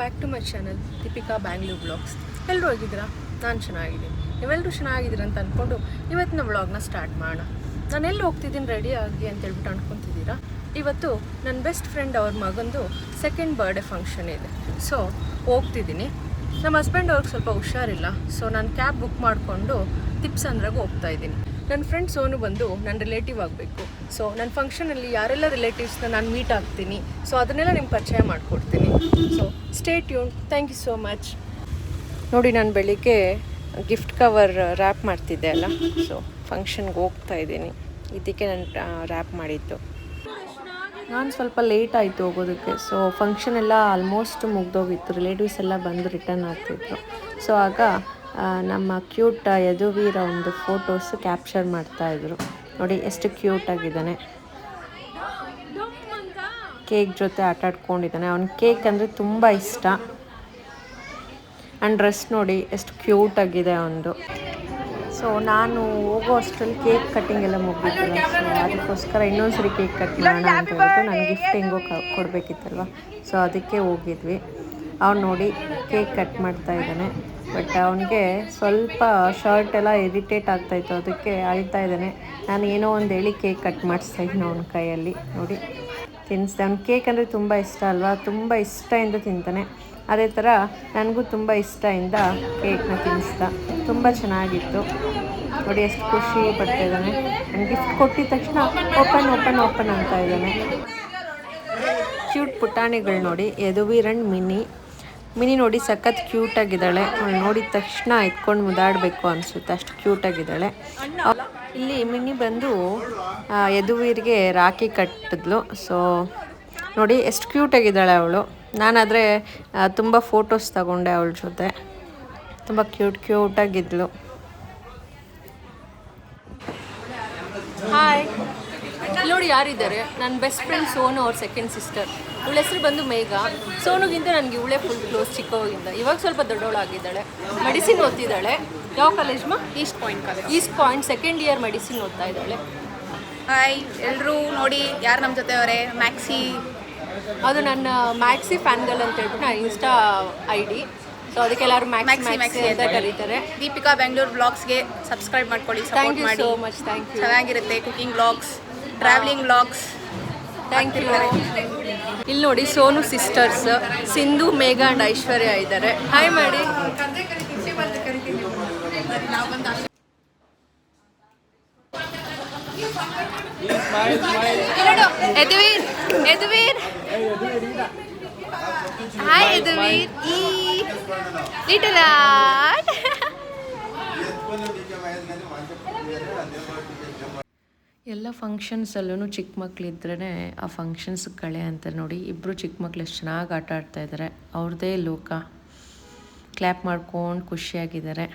Back to my channel Deepika Bangalore blogs. ಎಲ್ಲರೂ ಹೋಗಿದ್ದೀರಾ? ನಾನು ಚೆನ್ನಾಗಿದ್ದೀನಿ. ನೀವೆಲ್ಲರೂ ಚೆನ್ನಾಗಿದ್ದೀರ ಅಂತ ಅಂದ್ಕೊಂಡು ಇವತ್ತಿನ ವ್ಲಾಗ್ನ ಸ್ಟಾರ್ಟ್ ಮಾಡೋಣ. ನಾನು ಎಲ್ಲಿ ಹೋಗ್ತಿದ್ದೀನಿ ರೆಡಿ ಆಗಿ ಅಂತೇಳ್ಬಿಟ್ಟು ಅಂದ್ಕೊತಿದ್ದೀರಾ? ಇವತ್ತು ನನ್ನ ಬೆಸ್ಟ್ ಫ್ರೆಂಡ್ ಅವ್ರ ಮಗಂದು ಸೆಕೆಂಡ್ ಬರ್ಡೇ ಫಂಕ್ಷನ್ ಇದೆ. ಸೊ ಹೋಗ್ತಿದ್ದೀನಿ. ನಮ್ಮ ಹಸ್ಬೆಂಡ್ ಅವ್ರಿಗೆ ಸ್ವಲ್ಪ ಹುಷಾರಿಲ್ಲ. ಸೊ ನಾನು ಕ್ಯಾಬ್ ಬುಕ್ ಮಾಡಿಕೊಂಡು ತಿಪ್ಸಂದ್ರಾಗ ಹೋಗ್ತಾಯಿದ್ದೀನಿ. ನನ್ನ ಫ್ರೆಂಡ್ ಸೋನು ಬಂದು ನನ್ನ ರಿಲೇಟಿವ್ ಆಗಬೇಕು. ಸೊ ನನ್ನ ಫಂಕ್ಷನಲ್ಲಿ ಯಾರೆಲ್ಲ ರಿಲೇಟಿವ್ಸ್ನ ನಾನು ಮೀಟ್ ಆಗ್ತೀನಿ. ಸೊ ಅದನ್ನೆಲ್ಲ ನಿಮ್ಗೆ ಪರಿಚಯ ಮಾಡಿಕೊಡ್ತೀನಿ. So stay tune. Thank you so much. ನೋಡಿ, ನಾನು ಬೆಳಿಗ್ಗೆ ಗಿಫ್ಟ್ ಕವರ್ ರ್ಯಾಪ್ ಮಾಡ್ತಿದ್ದೆ ಅಲ್ಲ, ಸೊ ಫಂಕ್ಷನ್ಗೆ ಹೋಗ್ತಾ ಇದ್ದೀನಿ. ಇದಕ್ಕೆ ನಾನು ರ್ಯಾಪ್ ಮಾಡಿದ್ದು. ನಾನು ಸ್ವಲ್ಪ ಲೇಟ್ ಆಯಿತು ಹೋಗೋದಕ್ಕೆ. ಸೊ ಫಂಕ್ಷನ್ ಎಲ್ಲ ಆಲ್ಮೋಸ್ಟ್ ಮುಗ್ದೋಗಿತ್ತು. ರಿಲೇಟಿವ್ಸ್ ಎಲ್ಲ ಬಂದು ರಿಟರ್ನ್ ಆಗ್ತಿದ್ರು. ಸೊ ಆಗ ನಮ್ಮ ಕ್ಯೂಟ್ ಯದುವೀರ ಒಂದು ಫೋಟೋಸ್ ಕ್ಯಾಪ್ಚರ್ ಮಾಡ್ತಾಯಿದ್ರು. ನೋಡಿ ಎಷ್ಟು ಕ್ಯೂಟಾಗಿದ್ದಾನೆ. ಕೇಕ್ ಜೊತೆ ಆಟ ಆಡ್ಕೊಂಡಿದ್ದಾನೆ. ಅವ್ನಿಗೆ ಕೇಕ್ ಅಂದರೆ ತುಂಬ ಇಷ್ಟ. ಆ್ಯಂಡ್ ಡ್ರೆಸ್ ನೋಡಿ ಎಷ್ಟು ಕ್ಯೂಟಾಗಿದೆ ಅವನದು. ಸೊ ನಾನು ಹೋಗೋ ಅಷ್ಟರಲ್ಲಿ ಕೇಕ್ ಕಟ್ಟಿಂಗ್ ಎಲ್ಲ ಮುಗಿದಿತ್ತಲ್ಲ. ಸೊ ಅದಕ್ಕೋಸ್ಕರ ಇನ್ನೊಂದ್ಸರಿ ಕೇಕ್ ಕಟ್ ಮಾಡೋಣ ಅಂತ ಹೇಳ್ಬಿಟ್ಟು ನಾನು ಗಿಫ್ಟ್ ಹೆಂಗೋ ಕೊಡಬೇಕಿತ್ತಲ್ವ. ಸೊ ಅದಕ್ಕೆ ಹೋಗಿದ್ವಿ. ಅವ್ನು ನೋಡಿ ಕೇಕ್ ಕಟ್ ಮಾಡ್ತಾ ಇದ್ದಾನೆ. ಬಟ್ ಅವನಿಗೆ ಸ್ವಲ್ಪ ಶರ್ಟ್ ಎಲ್ಲ ಇರಿಟೇಟ್ ಆಗ್ತಾಯಿತ್ತು. ಅದಕ್ಕೆ ಅಳ್ತಾ ಇದ್ದಾನೆ. ನಾನು ಏನೋ ಒಂದು ಹೇಳಿ ಕೇಕ್ ಕಟ್ ಮಾಡಿಸ್ತಾ ಇದ್ದೀನಿ ಅವನ ಕೈಯಲ್ಲಿ. ನೋಡಿ ತಿನ್ನಿಸ್ದೆ. ಅವ್ನು ಕೇಕ್ ಅಂದರೆ ತುಂಬ ಇಷ್ಟ ಅಲ್ವಾ, ತುಂಬ ಇಷ್ಟದಿಂದ ತಿಂತಾನೆ. ಅದೇ ಥರ ನನಗೂ ತುಂಬ ಇಷ್ಟದಿಂದ ಕೇಕ್ನ ತಿನ್ನಿಸ್ದ. ತುಂಬ ಚೆನ್ನಾಗಿತ್ತು. ನೋಡಿ ಎಷ್ಟು ಖುಷಿ ಪಡ್ತಾ ಇದ್ದಾನೆ. ನಾನು ಗಿಫ್ಟ್ ಕೊಟ್ಟಿದ ತಕ್ಷಣ ಓಪನ್ ಓಪನ್ ಓಪನ್ ಅಂತ ಇದ್ದಾನೆ. ಕ್ಯೂಟ್ ಪುಟಾಣಿಗಳು ನೋಡಿ, ಯದುವೀರನ್ ಮಿನಿ ನೋಡಿ ಸಖತ್ ಕ್ಯೂಟಾಗಿದ್ದಾಳೆ. ಅವಳು ನೋಡಿದ ತಕ್ಷಣ ಎತ್ಕೊಂಡು ಮುದಾಡಬೇಕು ಅನಿಸುತ್ತೆ, ಅಷ್ಟು ಕ್ಯೂಟಾಗಿದ್ದಾಳೆ. ಇಲ್ಲಿ ಮಿನಿ ಬಂದು ಯದುವೀರ್ಗೆ ರಾಖಿ ಕಟ್ಟಿದ್ಲು. ಸೊ ನೋಡಿ ಎಷ್ಟು ಕ್ಯೂಟಾಗಿದ್ದಾಳೆ ಅವಳು. ನಾನಾದರೆ ತುಂಬ ಫೋಟೋಸ್ ತಗೊಂಡೆ ಅವಳ ಜೊತೆ. ತುಂಬ ಕ್ಯೂಟಾಗಿದ್ಲು. ಹಾಯ್, ನೋಡಿ ಯಾರಿದ್ದಾರೆ? ನನ್ನ ಬೆಸ್ಟ್ ಫ್ರೆಂಡ್ ಸೋನು ಅವ್ರ ಸೆಕೆಂಡ್ ಸಿಸ್ಟರ್. ಇವಳ ಹೆಸರು ಬಂದು ಮೇಘ. ಸೋನುಗಿಂತ ನನಗೆ ಇವಳೇ ಫುಲ್ ಕ್ಲೋಸ್ ಚಿಕ್ಕವಾಗಿಂದ. ಇವಾಗ ಸ್ವಲ್ಪ ದೊಡ್ಡವಳಾಗಿದ್ದಾಳೆ. ಮೆಡಿಸಿನ್ ಓದ್ತಿದ್ದಾಳೆ. ಯಾವ college East point second year medicine ಓದ್ತಾ ಇದ್ದಾಳೆ. ಹಾಯ್ ಎಲ್ಲರೂ, ನೋಡಿ ಯಾರು ನಮ್ಮ ಜೊತೆ ಅವರೇ, ಮ್ಯಾಕ್ಸಿ. ಅದು ನನ್ನ ಮ್ಯಾಕ್ಸಿ ಫ್ಯಾನ್ ಗರ್ಲ್ ಅಂತ ಹೇಳ್ಬಿಟ್ಟು ನಾನು ಇನ್ಸ್ಟಾ ID. ಸೊ ಅದಕ್ಕೆ ಎಲ್ಲರೂ ಮ್ಯಾಕ್ಸಿ ಅಂತ ಕರೀತಾರೆ. ದೀಪಿಕಾ ಬ್ಯಾಂಗ್ಳೂರ್ ಬ್ಲಾಗ್ಸ್ಗೆ ಸಬ್ಸ್ಕ್ರೈಬ್ ಮಾಡ್ಕೊಳ್ಳಿ, ಸಪೋರ್ಟ್ ಮಾಡಿ. So much, thank you. ಚೆನ್ನಾಗಿರುತ್ತೆ cooking blogs, travelling blogs. Thank you. ಇಲ್ಲಿ ನೋಡಿ ಸೋನು ಸಿಸ್ಟರ್ಸ್ ಸಿಂಧು, ಮೇಘ ಆ್ಯಂಡ್ ಐಶ್ವರ್ಯ ಇದ್ದಾರೆ. ಹಾಯ್ ಮಾಡಿ. Yaduveer hi Yaduveer. Little art. ಎಲ್ಲ ಫಂಕ್ಷನ್ಸಲ್ಲೂ ಚಿಕ್ಕ ಮಕ್ಕಳಿದ್ರೇ ಆ ಫಂಕ್ಷನ್ಸ್ ಕಳೆ ಅಂತಾರೆ. ನೋಡಿ ಇಬ್ಬರು ಚಿಕ್ಕ ಮಕ್ಳು ಎಷ್ಟು ಚೆನ್ನಾಗಿ ಆಟ ಆಡ್ತಾ ಇದ್ದಾರೆ. ಅವ್ರದ್ದೇ ಲೋಕ. ಕ್ಲ್ಯಾಪ್ ಮಾಡ್ಕೊಂಡು ಖುಷಿಯಾಗಿದ್ದಾರೆ.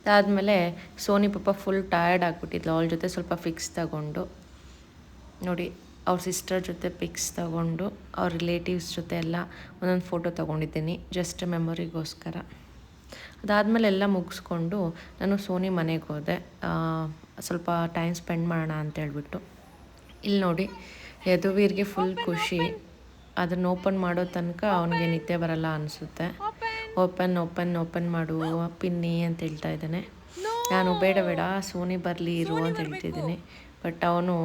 ಅದಾದಮೇಲೆ ಸೋನಿ ಪಾಪ ಫುಲ್ ಟಯರ್ಡ್ ಆಗಿಬಿಟ್ಟಿದ್ಲು. ಅವಳ ಜೊತೆ ಸ್ವಲ್ಪ ಫಿಕ್ಸ್ ತಗೊಂಡು ನೋಡಿ, ಅವ್ರ ಸಿಸ್ಟರ್ ಜೊತೆ ಪಿಕ್ಸ್ ತಗೊಂಡು ಅವ್ರ ರಿಲೇಟಿವ್ಸ್ ಜೊತೆ ಎಲ್ಲ ಒಂದೊಂದು ಫೋಟೋ ತೊಗೊಂಡಿದ್ದೀನಿ, ಜಸ್ಟ್ ಮೆಮೊರಿಗೋಸ್ಕರ. ಅದಾದಮೇಲೆ ಎಲ್ಲ ಮುಗಿಸ್ಕೊಂಡು ನಾನು ಸೋನಿ ಮನೆಗೆ ಹೋದೆ. ಸ್ವಲ್ಪ ಟೈಮ್ ಸ್ಪೆಂಡ್ ಮಾಡೋಣ ಅಂತೇಳ್ಬಿಟ್ಟು. ಇಲ್ಲಿ ನೋಡಿ ಯದುವೀರ್ಗೆ ಫುಲ್ ಖುಷಿ. ಅದನ್ನು ಓಪನ್ ಮಾಡೋ ತನಕ ಅವನಿಗೆ ನಿದ್ದೆ ಬರಲ್ಲ ಅನಿಸುತ್ತೆ. ಓಪನ್ ಮಾಡು ಪಿನ್ನಿ ಅಂತ ಹೇಳ್ತಾ ಇದ್ದಾನೆ. ನಾನು ಬೇಡ ಸೋನಿ ಬರಲಿ ಇರು ಅಂತ ಹೇಳ್ತಿದ್ದೀನಿ. ಬಟ್ ಅವನು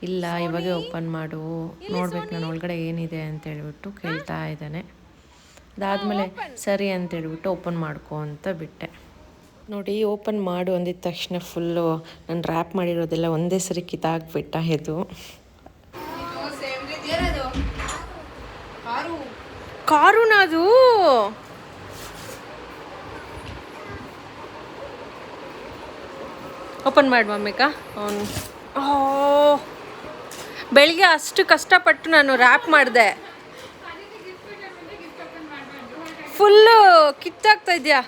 ಇಲ್ಲ, ಇವಾಗೇ ಓಪನ್ ಮಾಡು, ನೋಡ್ಬೇಕು ನಾನು ಒಳಗಡೆ ಏನಿದೆ ಅಂತ ಹೇಳ್ಬಿಟ್ಟು ಕೇಳ್ತಾ ಇದ್ದಾನೆ. ಅದಾದಮೇಲೆ ಸರಿ ಅಂತೇಳ್ಬಿಟ್ಟು ಓಪನ್ ಮಾಡ್ಕೊ ಅಂತ ಬಿಟ್ಟೆ. ನೋಡಿ ಓಪನ್ ಮಾಡು ಅಂದಿದ ತಕ್ಷಣ ಫುಲ್ಲು ನಾನು ರ್ಯಾಪ್ ಮಾಡಿರೋದೆಲ್ಲ ಒಂದೇ ಸರಿ ಕಿತ್ತಾಕ್ಬಿಟ್ಟ. ಇದು ಕಾರುನದು. ಓಪನ್ ಮಾಡಿ ಮಮ್ಮಿಕ. ಅವನು ಬೆಳಿಗ್ಗೆ ಅಷ್ಟು ಕಷ್ಟಪಟ್ಟು ನಾನು ರ್ಯಾಪ್ ಮಾಡಿದೆ. ಫುಲ್ಲು ಕಿತ್ತಾಗ್ತಾ ಇದೆಯಾ?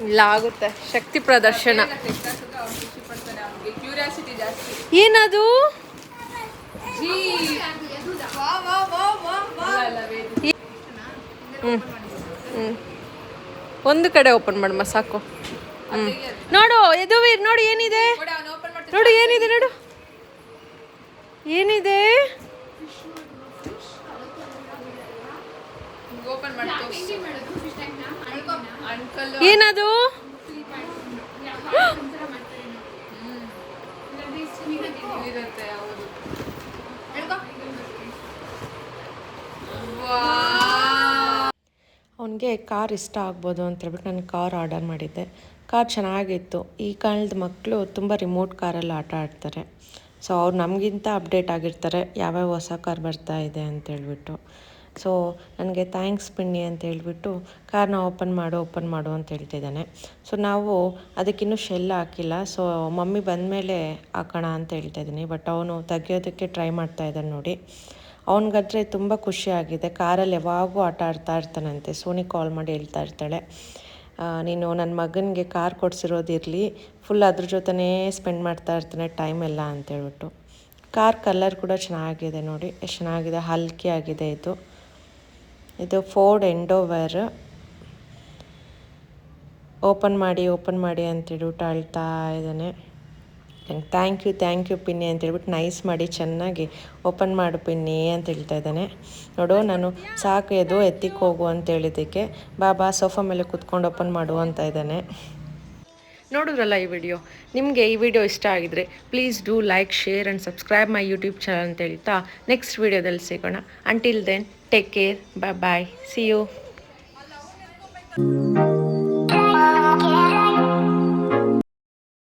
ಇಲ್ಲ, ಆಗುತ್ತೆ. ಶಕ್ತಿ ಪ್ರದರ್ಶನ. ಏನದು? ಒಂದು ಕಡೆ ಓಪನ್ ಮಾಡಮ್ಮ ಸಾಕು. ನೋಡು ಯದುವೀರ್, ನೋಡು ಏನಿದೆ, ನೋಡು ಏನಿದೆ, ನೋಡು ಏನಿದೆ. ಓಪನ್ ಮಾಡ್ತು ಅಂಕಲ್ ಏನದು? ಇರುತ್ತೆ ಹೌದು. ಅವನಿಗೆ ಕಾರ್ ಇಷ್ಟ ಆಗ್ಬೋದು ಅಂತ ಹೇಳ್ಬಿಟ್ಟು ನಾನು ಕಾರ್ ಆರ್ಡರ್ ಮಾಡಿದ್ದೆ. ಕಾರ್ ಚೆನ್ನಾಗಿತ್ತು. ಈ ಕಾಲದ ಮಕ್ಕಳು ತುಂಬ ರಿಮೋಟ್ ಕಾರಲ್ಲಿ ಆಟ ಆಡ್ತಾರೆ. ಸೊ ಅವ್ರು ನಮಗಿಂತ ಅಪ್ಡೇಟ್ ಆಗಿರ್ತಾರೆ ಯಾವ್ಯಾವ ಹೊಸ ಕಾರ್ ಬರ್ತಾ ಇದೆ ಅಂತೇಳ್ಬಿಟ್ಟು. ಸೊ ನನಗೆ ಥ್ಯಾಂಕ್ಸ್ ಪಿನ್ನಿ ಅಂತ ಹೇಳ್ಬಿಟ್ಟು ಕಾರ್ನ ಓಪನ್ ಮಾಡು ಅಂತ ಹೇಳ್ತಿದ್ದಾನೆ. ಸೊ ನಾವು ಅದಕ್ಕಿನ್ನೂ ಶೆಲ್ ಹಾಕಿಲ್ಲ. ಸೊ ಮಮ್ಮಿ ಬಂದಮೇಲೆ ಹಾಕೋಣ ಅಂತ ಹೇಳ್ತಾ ಇದ್ದೀನಿ. ಬಟ್ ಅವನು ತೆಗಿಯೋದಕ್ಕೆ ಟ್ರೈ ಮಾಡ್ತಾ ಇದ್ದಾನೆ ನೋಡಿ. ಅವನಿಗಾದ್ರೆ ತುಂಬ ಖುಷಿಯಾಗಿದೆ. ಕಾರಲ್ಲಿ ಯಾವಾಗೂ ಆಟ ಆಡ್ತಾ ಇರ್ತಾನಂತೆ. ಸೋನಿ ಕಾಲ್ ಮಾಡಿ ಹೇಳ್ತಾ ಇರ್ತಾಳೆ, ನೀನು ನನ್ನ ಮಗನಿಗೆ ಕಾರ್ ಕೊಡಿಸಿರೋದಿರಲಿ, ಫುಲ್ ಅದ್ರ ಜೊತೆನೇ ಸ್ಪೆಂಡ್ ಮಾಡ್ತಾ ಇರ್ತಾನೆ ಟೈಮ್ ಎಲ್ಲ ಅಂತೇಳ್ಬಿಟ್ಟು. ಕಾರ್ ಕಲರ್ ಕೂಡ ಚೆನ್ನಾಗಿದೆ ನೋಡಿ, ಎಷ್ಟು ಚೆನ್ನಾಗಿದೆ, ಹಲ್ಕಿ ಆಗಿದೆ. ಇದು ಫೋರ್ಡ್ ಎಂಡೋವರ್. ಓಪನ್ ಮಾಡಿ ಅಂತೇಳ್ಬಿಟ್ಟು ಅಳ್ತಾ ಇದ್ದಾನೆ. ಥ್ಯಾಂಕ್ ಯು ಪಿನ್ನಿ ಅಂತೇಳ್ಬಿಟ್ಟು ನೈಸ್ ಮಾಡಿ ಚೆನ್ನಾಗಿ ಓಪನ್ ಮಾಡು ಪಿನ್ನಿ ಅಂತ ಹೇಳ್ತಾ ಇದ್ದಾನೆ. ನೋಡು, ನಾನು ಸಾಕು ಎತ್ತಿಕ್ಕೆ ಹೋಗು ಅಂತ ಹೇಳಿದ್ದಕ್ಕೆ ಬಾ ಸೋಫಾ ಮೇಲೆ ಕುತ್ಕೊಂಡು ಓಪನ್ ಮಾಡು ಅಂತ ಇದ್ದಾನೆ. ನೋಡಿದ್ರಲ್ಲ ಈ ವಿಡಿಯೋ. ನಿಮಗೆ ಈ ವಿಡಿಯೋ ಇಷ್ಟ ಆಗಿದ್ರೆ please do like, share and subscribe my YouTube channel ಅಂತ ಹೇಳ್ತಾ ನೆಕ್ಸ್ಟ್ ವಿಡಿಯೋದಲ್ಲಿ ಸಿಗೋಣ. Until then take care, bye, see you.